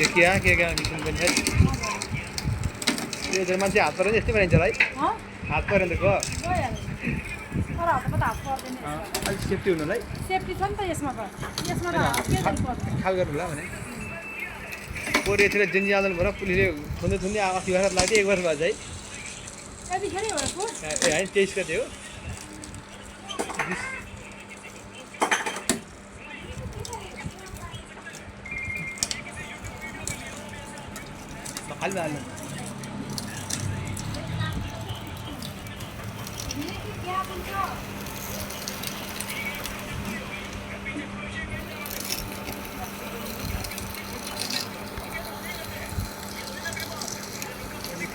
के मिसिन पनि छ यो मान्छे हात परेर यस्तै बनाइन्छ होला है हात परेर त गयो अलिक सेफ्टी हुनु होला है सेफ्टी छ नि त यसमा त यसमा त खाल गर्नु होला भने पोरे यतिर जेन्जी आन्दोलन भएर पुलिसले थुन्दै अस्ति वर्ष लाग्थ्यो 1 वर्ष भयो है यतिखेर हो ए होइन 23 गते हो खाली हाल्नु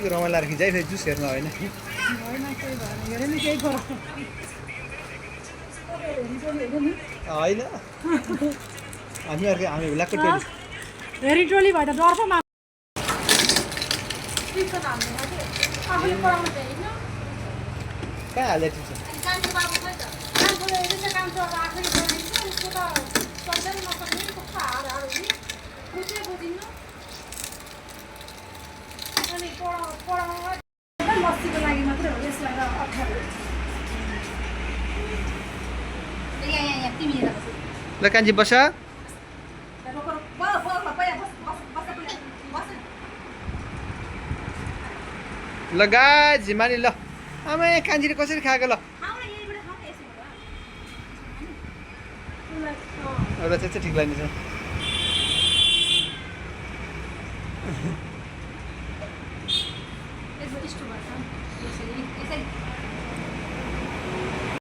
रमाइलो लागेर खिचाइ फेरि जुस हेर्नु होइन होइन हामी ब्ल्याकको टोली हेरी टोली भयो त डर पो कहाँ हाल्दै ठिक छ बस्तीको लागि मात्रै हो यसलाई र 18 ल कान्छी बस ल गाइस हिमाली ल आमा कान्छीले कसरी खाएको ल एउटा चाहिँ ठिक लाग्ने छ